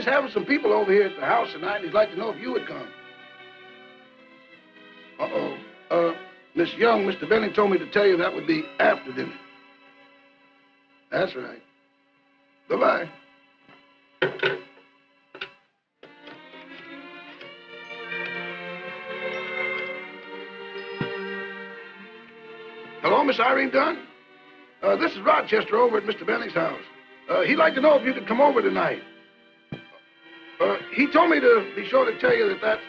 Benny's having some people over here at the house tonight, and he'd like to know if you would come. Uh-oh. Miss Young, Mr. Benny told me to tell you that would be after dinner. That's right. Bye-bye. Hello, Miss Irene Dunn? This is Rochester over at Mr. Benny's house. He'd like to know if you could come over tonight. He told me to be sure to tell you that that's...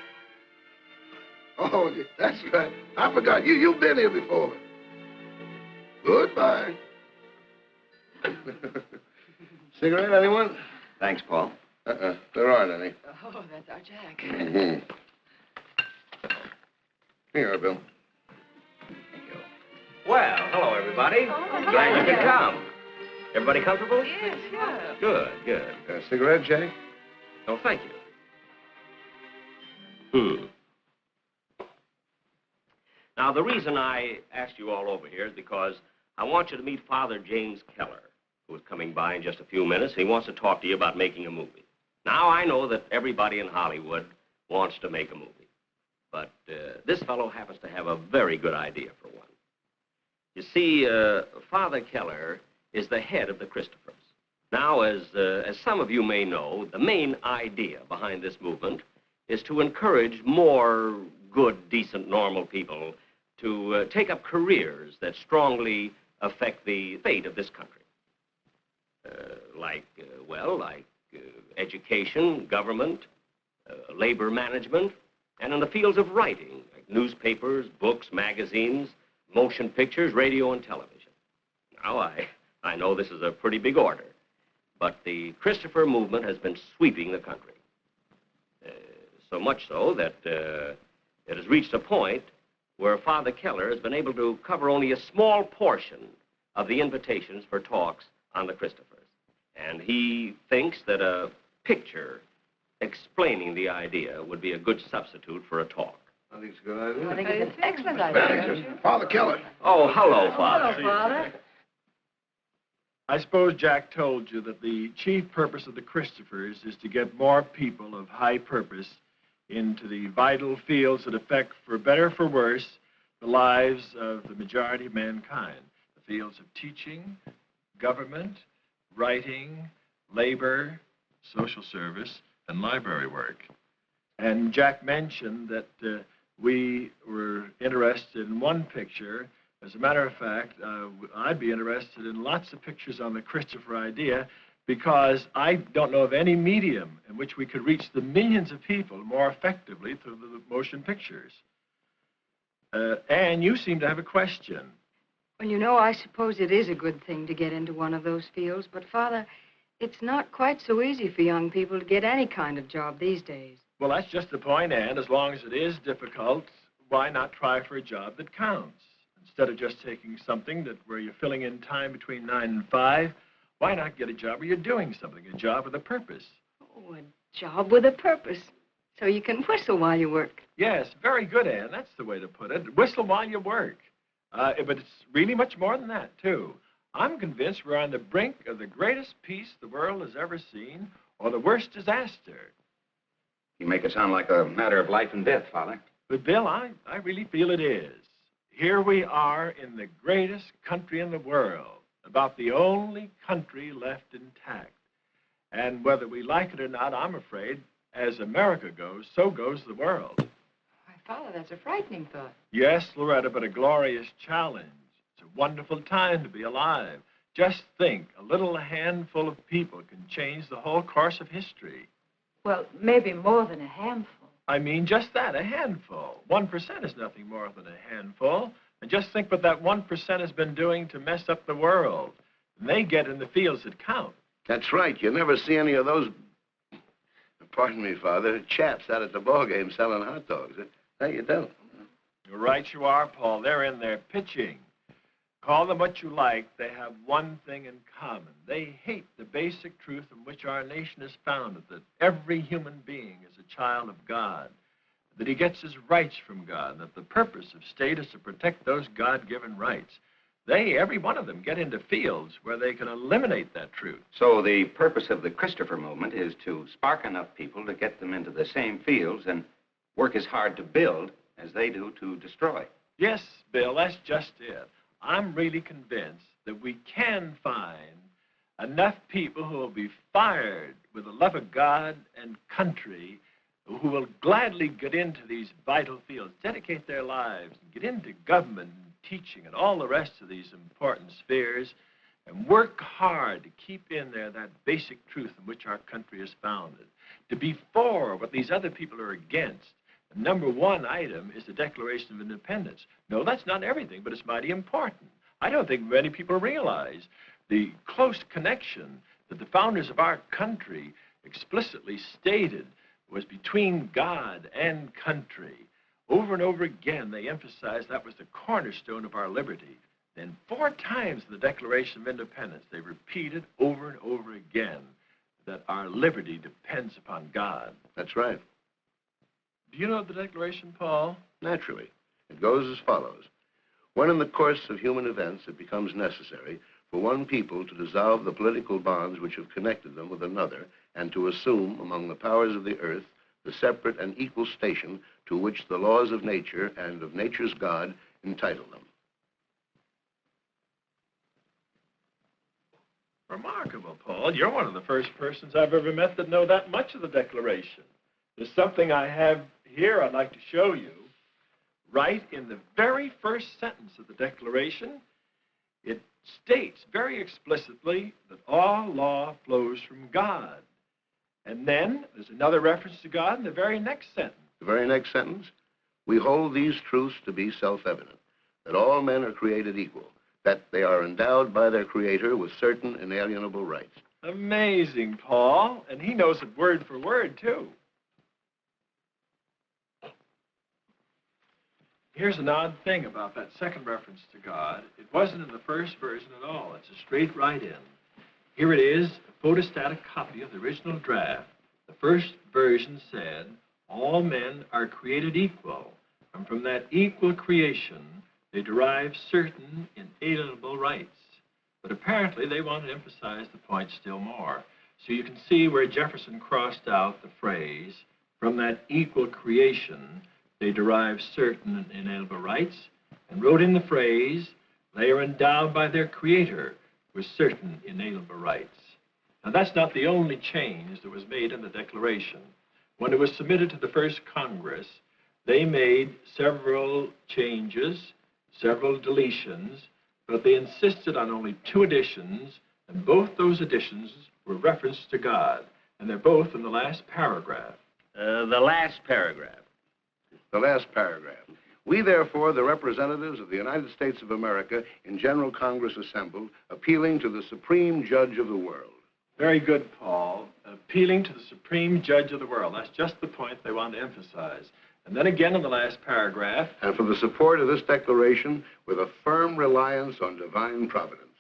Oh, that's right. I forgot. You've been here before. Goodbye. Cigarette, anyone? Thanks, Paul. There aren't any. Oh, that's our Jack. Mm-hmm. Here you are, Bill. Thank you. Well, hello, everybody. Glad you could come. Everybody comfortable? Yes, yeah. Good, good. Cigarette, Jay? Oh, thank you. Now, the reason I asked you all over here is because I want you to meet Father James Keller, who is coming by in just a few minutes. He wants to talk to you about making a movie. Now, I know that everybody in Hollywood wants to make a movie, but this fellow happens to have a very good idea for one. You see, Father Keller is the head of the Christophers. Now, as some of you may know, the main idea behind this movement is to encourage more good, decent, normal people to take up careers that strongly affect the fate of this country. Like education, government, labor management, and in the fields of writing, like newspapers, books, magazines, motion pictures, radio, and television. Now, I know this is a pretty big order, but the Christopher movement has been sweeping the country. So much so that it has reached a point where Father Keller has been able to cover only a small portion of the invitations for talks on the Christophers. And he thinks that a picture explaining the idea would be a good substitute for a talk. I think it's a good idea. I think it's an excellent idea. Father Keller. Oh, hello, Father. Hello, Father. I suppose Jack told you that the chief purpose of the Christophers is to get more people of high purpose into the vital fields that affect, for better or for worse, the lives of the majority of mankind. The fields of teaching, government, writing, labor, social service, and library work. And Jack mentioned that we were interested in one picture. As a matter of fact, I'd be interested in lots of pictures on the Christopher idea, because I don't know of any medium in which we could reach the millions of people more effectively through the motion pictures. And you seem to have a question. Well, you know, I suppose it is a good thing to get into one of those fields, but, Father, it's not quite so easy for young people to get any kind of job these days. Well, that's just the point, Ann. As long as it is difficult, why not try for a job that counts? Instead of just taking something where you're filling in time between 9 and 5, why not get a job where you're doing something, a job with a purpose? Oh, a job with a purpose, so you can whistle while you work. Yes, very good, Ann. That's the way to put it. Whistle while you work. But it's really much more than that, too. I'm convinced we're on the brink of the greatest peace the world has ever seen, or the worst disaster. You make it sound like a matter of life and death, Father. But, Bill, I really feel it is. Here we are in the greatest country in the world, about the only country left intact. And whether we like it or not, I'm afraid, as America goes, so goes the world. Why, Father, that's a frightening thought. Yes, Loretta, but a glorious challenge. It's a wonderful time to be alive. Just think, a little handful of people can change the whole course of history. Well, maybe more than a handful. I mean, just that, a handful. 1% is nothing more than a handful. And just think what that 1% has been doing to mess up the world. And they get in the fields that count. That's right. You never see any of those, pardon me, Father, chaps out at the ball game selling hot dogs. No, you don't. You're right you are, Paul. They're in there pitching. Call them what you like, they have one thing in common. They hate the basic truth on which our nation is founded, that every human being is a child of God, that he gets his rights from God, and that the purpose of state is to protect those God-given rights. every one of them, get into fields where they can eliminate that truth. So the purpose of the Christopher movement is to spark enough people to get them into the same fields and work as hard to build as they do to destroy. Yes, Bill, that's just it. I'm really convinced that we can find enough people who will be fired with the love of God and country, who will gladly get into these vital fields, dedicate their lives, and get into government and teaching and all the rest of these important spheres, and work hard to keep in there that basic truth in which our country is founded, to be for what these other people are against. The number one item is the Declaration of Independence. No, that's not everything, but it's mighty important. I don't think many people realize the close connection that the founders of our country explicitly stated was between God and country. Over and over again, they emphasized that was the cornerstone of our liberty. Then 4 times in the Declaration of Independence, they repeated over and over again that our liberty depends upon God. That's right. Do you know the Declaration, Paul? Naturally. It goes as follows. When in the course of human events it becomes necessary for one people to dissolve the political bonds which have connected them with another and to assume among the powers of the earth the separate and equal station to which the laws of nature and of nature's God entitle them. Remarkable, Paul. You're one of the first persons I've ever met that know that much of the Declaration. There's something I have here I'd like to show you. Right in the very first sentence of the Declaration, it states very explicitly that all law flows from God. And then there's another reference to God in the very next sentence. The very next sentence, we hold these truths to be self-evident, that all men are created equal, that they are endowed by their Creator with certain inalienable rights. Amazing, Paul. And he knows it word for word, too. Here's an odd thing about that second reference to God. It wasn't in the first version at all. It's a straight write-in. Here it is, a photostatic copy of the original draft. The first version said, all men are created equal, and from that equal creation, they derive certain inalienable rights. But apparently, they want to emphasize the point still more. So you can see where Jefferson crossed out the phrase, from that equal creation, they derive certain inalienable rights, and wrote in the phrase, they are endowed by their Creator with certain inalienable rights. Now, that's not the only change that was made in the Declaration. When it was submitted to the first Congress, they made several changes, several deletions, but they insisted on only 2 additions, and both those additions were referenced to God, and they're both in the last paragraph. The last paragraph. The last paragraph. We, therefore, the representatives of the United States of America in General Congress assembled, appealing to the Supreme Judge of the world. Very good, Paul. Appealing to the Supreme Judge of the world. That's just the point they want to emphasize. And then again in the last paragraph. And for the support of this declaration with a firm reliance on divine providence.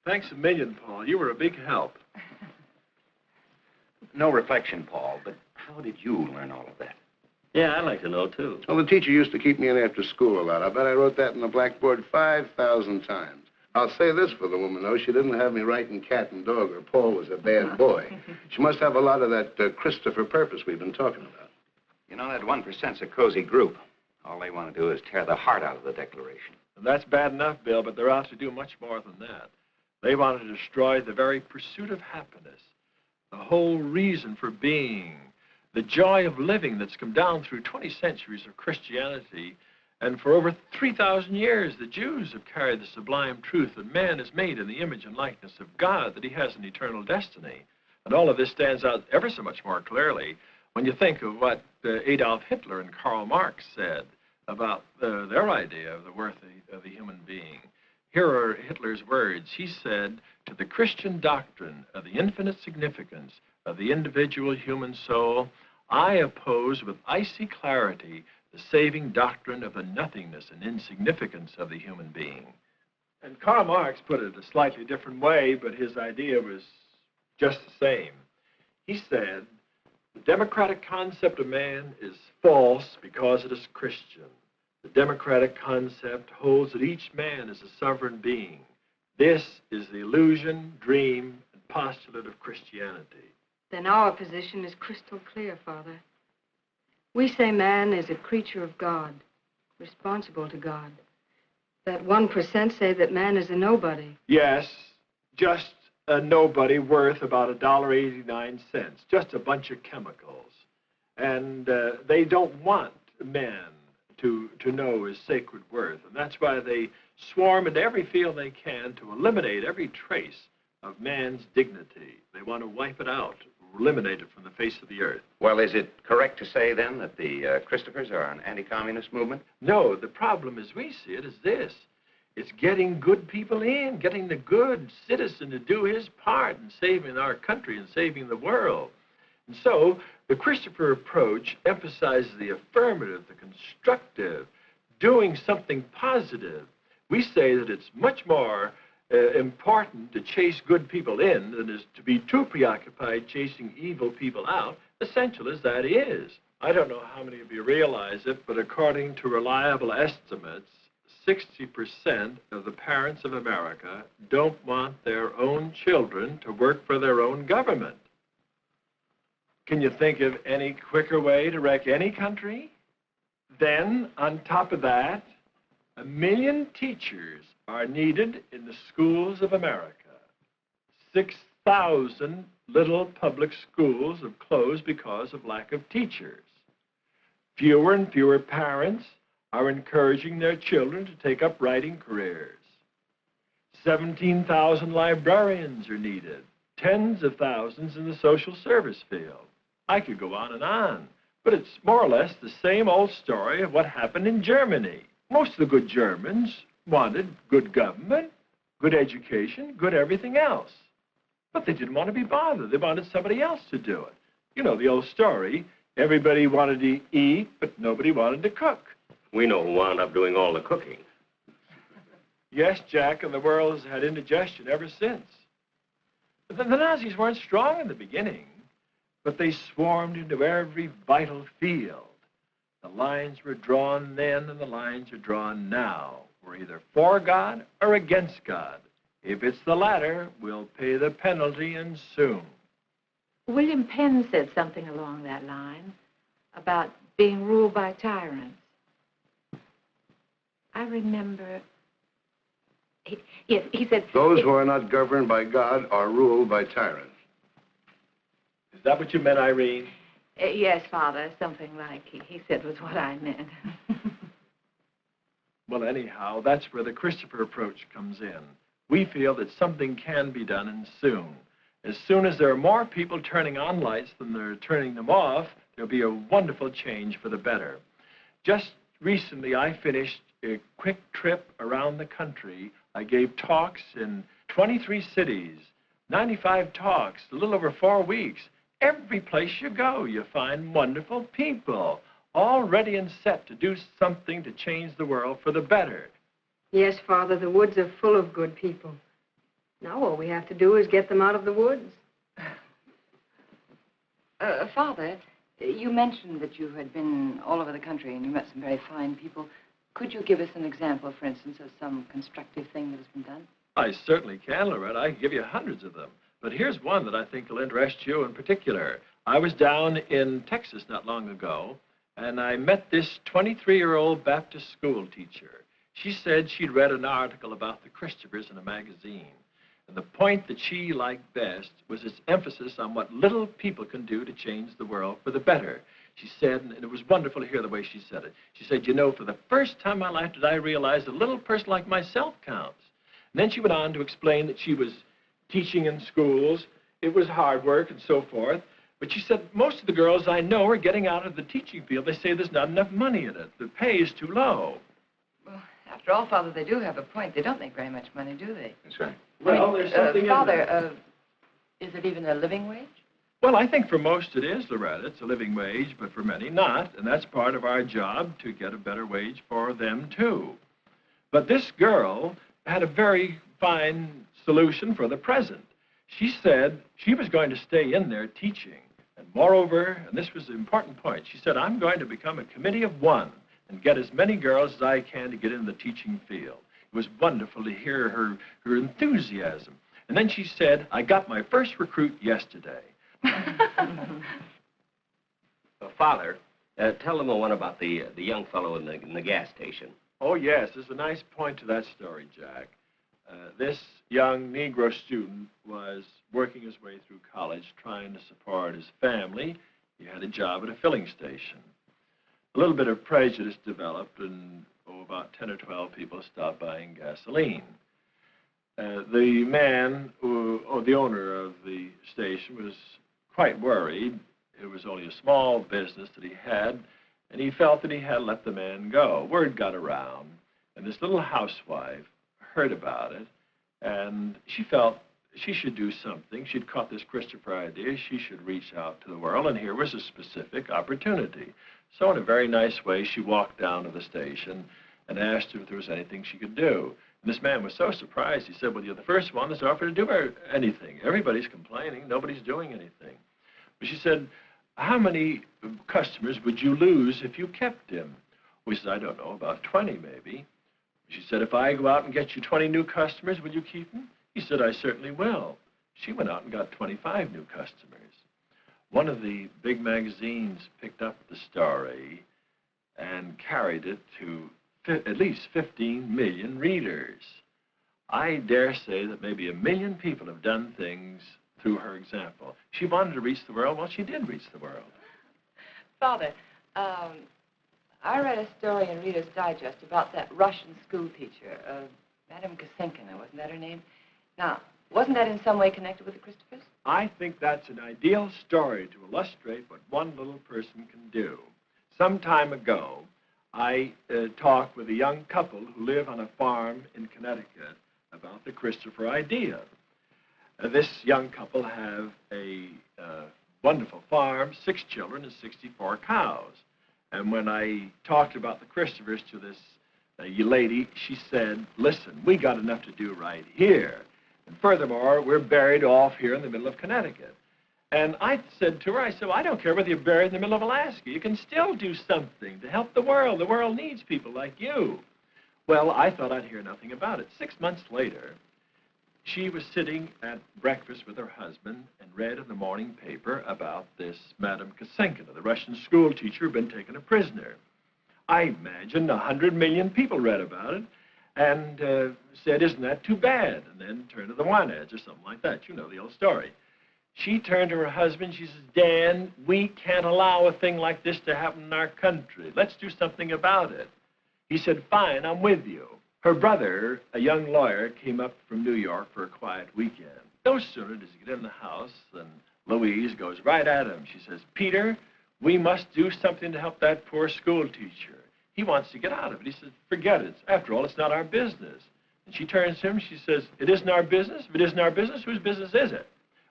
Thanks a million, Paul. You were a big help. No reflection, Paul, but how did you learn all of that? Yeah, I'd like to know, too. Well, the teacher used to keep me in after school a lot. I bet I wrote that on the blackboard 5,000 times. I'll say this for the woman, though. She didn't have me writing cat and dog, or Paul was a bad boy. She must have a lot of that Christopher purpose we've been talking about. You know, that 1%'s a cozy group. All they want to do is tear the heart out of the Declaration. And that's bad enough, Bill, but they're out to do much more than that. They want to destroy the very pursuit of happiness, the whole reason for being, the joy of living that's come down through 20 centuries of Christianity. And for over 3,000 years, the Jews have carried the sublime truth that man is made in the image and likeness of God, that he has an eternal destiny. And all of this stands out ever so much more clearly when you think of what Adolf Hitler and Karl Marx said about their idea of the worth of the human being. Here are Hitler's words. He said, to the Christian doctrine of the infinite significance of the individual human soul, I oppose with icy clarity the saving doctrine of the nothingness and insignificance of the human being. And Karl Marx put it a slightly different way, but his idea was just the same. He said, the democratic concept of man is false because it is Christian. The democratic concept holds that each man is a sovereign being. This is the illusion, dream, and postulate of Christianity. Then our position is crystal clear, Father. We say man is a creature of God, responsible to God. That 1% say that man is a nobody. Yes, just a nobody worth about $1.89, just a bunch of chemicals. And they don't want men to know his sacred worth. And that's why they swarm into every field they can to eliminate every trace of man's dignity. They want to wipe it out, eliminate it from the face of the earth. Well, is it correct to say, then, that the Christophers are an anti-communist movement? No, the problem as we see it is this. It's getting good people in, getting the good citizen to do his part in saving our country and saving the world. And so, the Christopher approach emphasizes the affirmative, the constructive, doing something positive. We say that it's much more important to chase good people in than is to be too preoccupied chasing evil people out, essential as that is. I don't know how many of you realize it, but according to reliable estimates, 60% of the parents of America don't want their own children to work for their own government. Can you think of any quicker way to wreck any country? Then, on top of that, 1 million teachers are needed in the schools of America. 6,000 little public schools have closed because of lack of teachers. Fewer and fewer parents are encouraging their children to take up writing careers. 17,000 librarians are needed, tens of thousands in the social service field. I could go on, but it's more or less the same old story of what happened in Germany. Most of the good Germans wanted good government, good education, good everything else. But they didn't want to be bothered. They wanted somebody else to do it. You know the old story. Everybody wanted to eat, but nobody wanted to cook. We know who wound up doing all the cooking. Yes, Jack, and the world has had indigestion ever since. But the Nazis weren't strong in the beginning, but they swarmed into every vital field. The lines were drawn then, and the lines are drawn now. We're either for God or against God. If it's the latter, we'll pay the penalty, and soon. William Penn said something along that line about being ruled by tyrants. I remember, he said... Those who are not governed by God are ruled by tyrants. Is that what you meant, Irene? Yes, Father, something like he said was what I meant. Well, anyhow, that's where the Christopher approach comes in. We feel that something can be done, and soon. As soon as there are more people turning on lights than they're turning them off, there'll be a wonderful change for the better. Just recently, I finished a quick trip around the country. I gave talks in 23 cities, 95 talks, a little over 4 weeks. Every place you go, you find wonderful people, all ready and set to do something to change the world for the better. Yes, Father, the woods are full of good people. Now all we have to do is get them out of the woods. Father, you mentioned that you had been all over the country and you met some very fine people. Could you give us an example, for instance, of some constructive thing that has been done? I certainly can, Loretta. I can give you hundreds of them. But here's one that I think will interest you in particular. I was down in Texas not long ago, and I met this 23-year-old Baptist school teacher. She said she'd read an article about the Christophers in a magazine. And the point that she liked best was its emphasis on what little people can do to change the world for the better. She said, and it was wonderful to hear the way she said it, she said, you know, for the first time in my life did I realize a little person like myself counts. And then she went on to explain that she was teaching in schools. It was hard work and so forth. But she said, most of the girls I know are getting out of the teaching field. They say there's not enough money in it. The pay is too low. Well, after all, Father, they do have a point. They don't make very much money, do they? That's right. Well, there's something in Father, there. is it even a living wage? Well, I think for most it is, Loretta. It's a living wage, but for many not. And that's part of our job, to get a better wage for them, too. But this girl had a very fine solution for the present. She said she was going to stay in there teaching. And moreover, and this was the important point, she said, I'm going to become a committee of one. and get as many girls as I can to get in the teaching field. It was wonderful to hear her enthusiasm. And then she said, I got my first recruit yesterday. Father, tell them one about the young fellow in the gas station. Oh, yes, there's a nice point to that story, Jack. This young Negro student was working his way through college, trying to support his family. He had a job at a filling station. A little bit of prejudice developed, and about 10 or 12 people stopped buying gasoline. The man, the owner of the station, was quite worried. It was only a small business that he had, and he felt that he had let the man go. Word got around, and this little housewife heard about it, and she felt she should do something. She'd caught this Christopher idea. She should reach out to the world, and here was a specific opportunity. So in a very nice way, she walked down to the station and asked him if there was anything she could do. And this man was so surprised. He said, well, you're the first one that's offered to do anything. Everybody's complaining. Nobody's doing anything. But she said, how many customers would you lose if you kept him? Well, he said, I don't know, about 20 maybe. She said, if I go out and get you 20 new customers, will you keep him? He said, I certainly will. She went out and got 25 new customers. One of the big magazines picked up the story and carried it to at least 15 million readers. I dare say that maybe 1 million people have done things through her example. She wanted to reach the world. Well, she did reach the world. Father, I read a story in Reader's Digest about that Russian school teacher, Madame Kosenkina, wasn't that her name? Now, wasn't that in some way connected with the Christophers? I think that's an ideal story to illustrate what one little person can do. Some time ago, I talked with a young couple who live on a farm in Connecticut about the Christopher idea. This young couple have a wonderful farm, 6 children and 64 cows. And when I talked about the Christophers to this lady, she said, listen, we got enough to do right here. And furthermore, we're buried off here in the middle of Connecticut. And I said to her, I said, well, I don't care whether you're buried in the middle of Alaska. You can still do something to help the world. The world needs people like you. Well, I thought I'd hear nothing about it. 6 months later, she was sitting at breakfast with her husband and read in the morning paper about this Madame Kosenkina, the Russian school teacher who'd been taken a prisoner. I imagine 100 million people read about it and said, isn't that too bad? And then turned to the one edge or something like that. You know the old story. She turned to her husband. She says, Dan, we can't allow a thing like this to happen in our country. Let's do something about it. He said, fine, I'm with you. Her brother, a young lawyer, came up from New York for a quiet weekend. No sooner does he get in the house than Louise goes right at him. She says, Peter, we must do something to help that poor school teacher. He wants to get out of it. He says, forget it. After all, it's not our business. And she turns to him. She says, it isn't our business? If it isn't our business, whose business is it?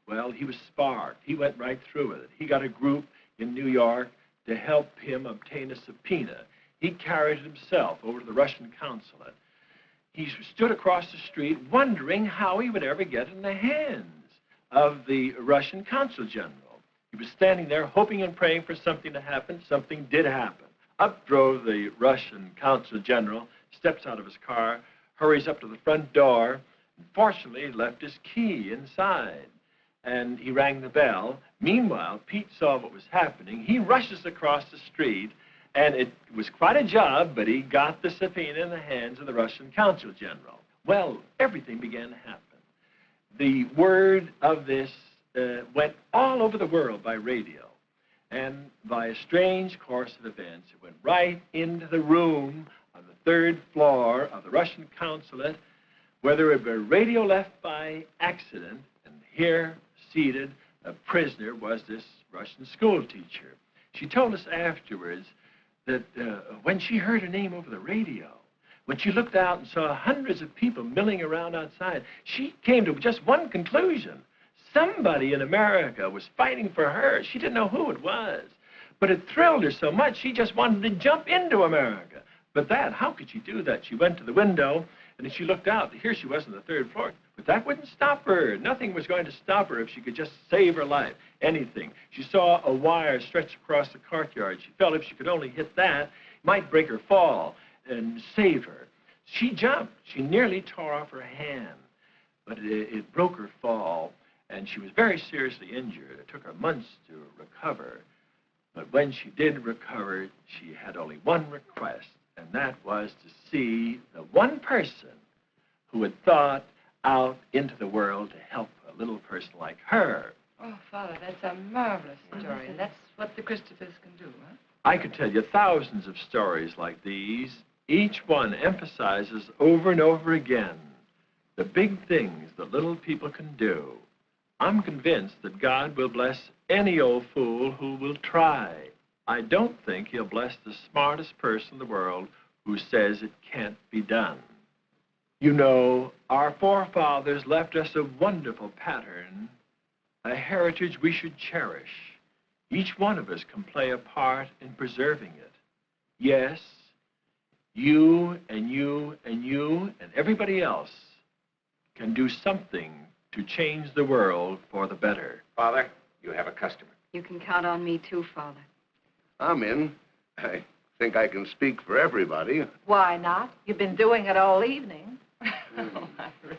Well, he was sparked. He went right through with it. He got a group in New York to help him obtain a subpoena. He carried it himself over to the Russian consulate. He stood across the street wondering how he would ever get in the hands of the Russian consul general. He was standing there hoping and praying for something to happen. Something did happen. Up drove the Russian consul general, steps out of his car, hurries up to the front door, and fortunately left his key inside. And he rang the bell. Meanwhile, Pete saw what was happening. He rushes across the street, and it was quite a job, but he got the subpoena in the hands of the Russian consul general. Well, everything began to happen. The word of this went all over the world by radio. And by a strange course of events, it went right into the room on the 3rd floor of the Russian consulate, where there had been a radio left by accident, and here, seated, a prisoner, was this Russian school teacher. She told us afterwards that when she heard her name over the radio, when she looked out and saw hundreds of people milling around outside, she came to just one conclusion. Somebody in America was fighting for her. She didn't know who it was. But it thrilled her so much, she just wanted to jump into America. But how could she do that? She went to the window, and she looked out. Here she was on the 3rd floor. But that wouldn't stop her. Nothing was going to stop her if she could just save her life. Anything. She saw a wire stretched across the courtyard. She felt if she could only hit that, might break her fall and save her. She jumped. She nearly tore off her hand, but it broke her fall, and she was very seriously injured. It took her months to recover. But when she did recover, she had only one request, and that was to see the one person who had thought out into the world to help a little person like her. Oh, Father, that's a marvelous story. And that's what the Christophers can do, huh? I could tell you thousands of stories like these. Each one emphasizes over and over again the big things that little people can do. I'm convinced that God will bless any old fool who will try. I don't think he'll bless the smartest person in the world who says it can't be done. You know, our forefathers left us a wonderful pattern, a heritage we should cherish. Each one of us can play a part in preserving it. Yes, you and you and you and everybody else can do something to change the world for the better. Father, you have a customer. You can count on me, too, Father. I'm in. I think I can speak for everybody. Why not? You've been doing it all evening. Oh, I really...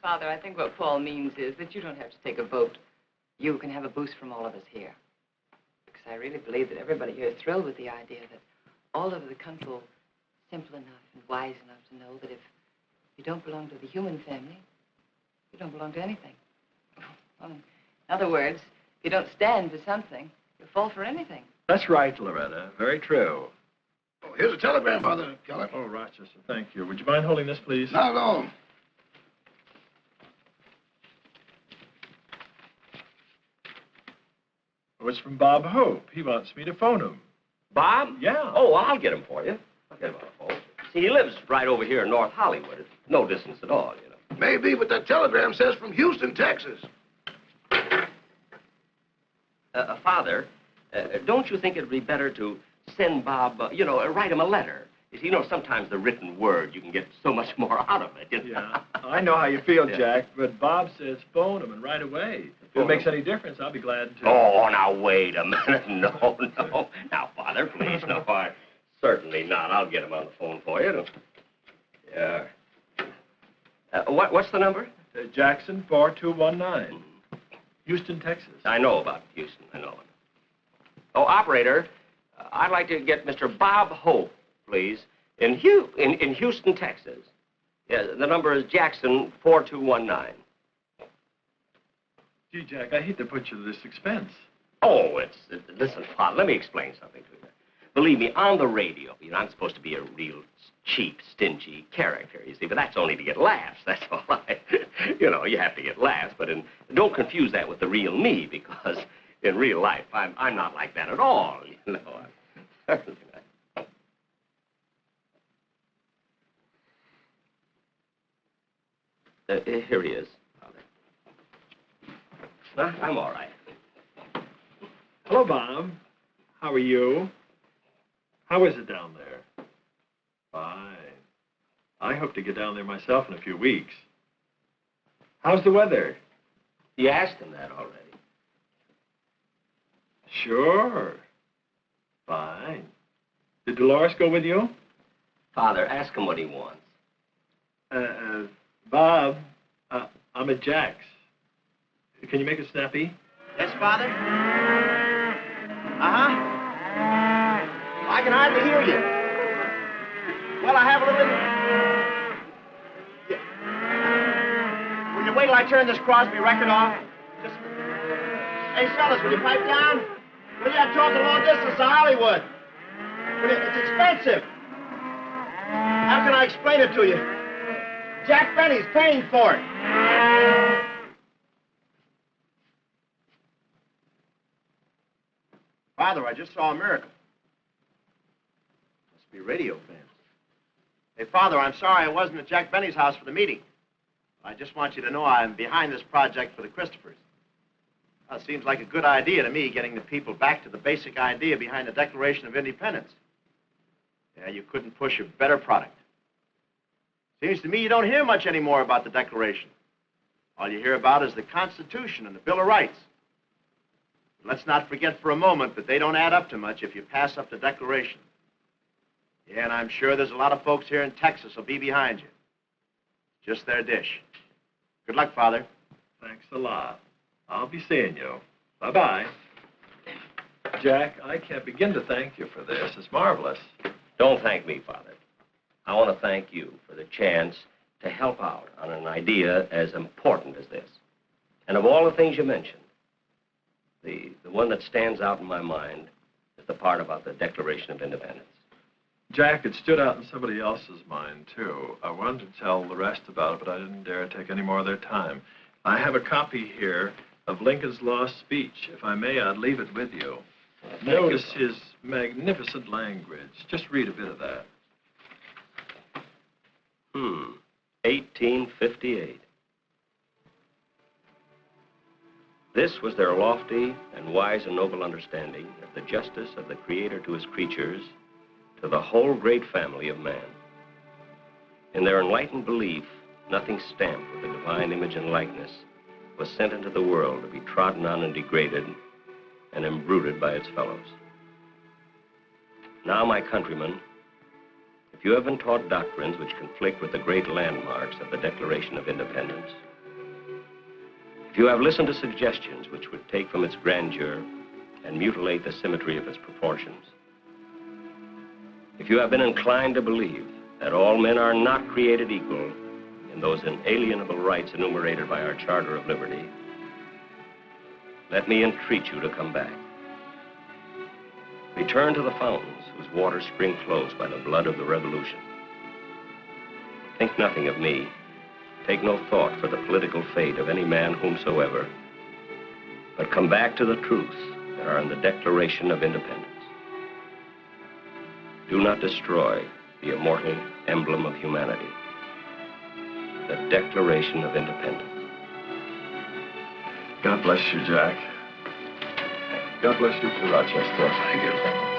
Father, I think what Paul means is that you don't have to take a vote. You can have a boost from all of us here. Because I really believe that everybody here is thrilled with the idea that all over the country are simple enough and wise enough to know that if you don't belong to the human family, you don't belong to anything. Well, in other words, if you don't stand for something, you fall for anything. That's right, Loretta. Very true. Oh, here's a telegram, Father Keller. Oh, Rochester, thank you. Would you mind holding this, please? Not at all. Oh, it's from Bob Hope. He wants me to phone him. Bob? Yeah. Oh, well, I'll get him for you. I'll get him on the phone. See, he lives right over here in North Hollywood. It's no distance at all, you know. Maybe, but that telegram says from Houston, Texas. Father, don't you think it'd be better to send Bob, write him a letter? You know, sometimes the written word, you can get so much more out of it. You know? Yeah, I know how you feel, Yeah. Jack, but Bob says phone him and right away. If it makes any difference, I'll be glad to. Oh, now, wait a minute. No. Now, Father, please, no, certainly not. I'll get him on the phone for you. Yeah. What's the number? Jackson 4219. Houston, Texas. I know about Houston. I know it. Oh, operator, I'd like to get Mr. Bob Hope, please, in Houston, Texas. Yeah, the number is Jackson 4219. Gee, Jack, I hate to put you to this expense. Oh, listen, Father, let me explain something to you. Believe me, on the radio, I'm supposed to be a real cheap, stingy character, you see, but that's only to get laughs, that's all right. You have to get laughs, but don't confuse that with the real me, because in real life, I'm not like that at all, you know. Here he is, Father. I'm all right. Hello, Bob. How are you? How is it down there? Fine. I hope to get down there myself in a few weeks. How's the weather? You asked him that already. Sure. Fine. Did Dolores go with you? Father, ask him what he wants. Bob, I'm at Jack's. Can you make it snappy? Yes, Father? Uh-huh. I can hardly hear you. Well, I have a little... Yeah. Will you wait till I turn this Crosby record off? Just... Hey, fellas, will you pipe down? Will you? I'm talking long distance to Hollywood. It's expensive. How can I explain it to you? Jack Benny's paying for it. Father, I just saw a miracle. Must be radio fans. Hey, Father, I'm sorry I wasn't at Jack Benny's house for the meeting. I just want you to know I'm behind this project for the Christophers. Well, it seems like a good idea to me, getting the people back to the basic idea behind the Declaration of Independence. Yeah, you couldn't push a better product. Seems to me you don't hear much anymore about the Declaration. All you hear about is the Constitution and the Bill of Rights. Let's not forget for a moment that they don't add up to much if you pass up the Declaration. Yeah, and I'm sure there's a lot of folks here in Texas who'll be behind you. Just their dish. Good luck, Father. Thanks a lot. I'll be seeing you. Bye-bye. Jack, I can't begin to thank you for this. It's marvelous. Don't thank me, Father. I want to thank you for the chance to help out on an idea as important as this. And of all the things you mentioned, the one that stands out in my mind is the part about the Declaration of Independence. Jack, it stood out in somebody else's mind, too. I wanted to tell the rest about it, but I didn't dare take any more of their time. I have a copy here of Lincoln's lost speech. If I may, I'd leave it with you. Notice his magnificent language. Just read a bit of that. 1858. This was their lofty and wise and noble understanding of the justice of the Creator to his creatures, to the whole great family of man. In their enlightened belief, nothing stamped with the divine image and likeness was sent into the world to be trodden on and degraded and imbruted by its fellows. Now, my countrymen, if you have been taught doctrines which conflict with the great landmarks of the Declaration of Independence, if you have listened to suggestions which would take from its grandeur and mutilate the symmetry of its proportions, if you have been inclined to believe that all men are not created equal in those inalienable rights enumerated by our Charter of Liberty, let me entreat you to come back. Return to the fountains whose waters spring close by the blood of the Revolution. Think nothing of me. Take no thought for the political fate of any man whomsoever, but come back to the truths that are in the Declaration of Independence. Do not destroy the immortal emblem of humanity, the Declaration of Independence. God bless you, Jack. God bless you too, Rochester. Thank you.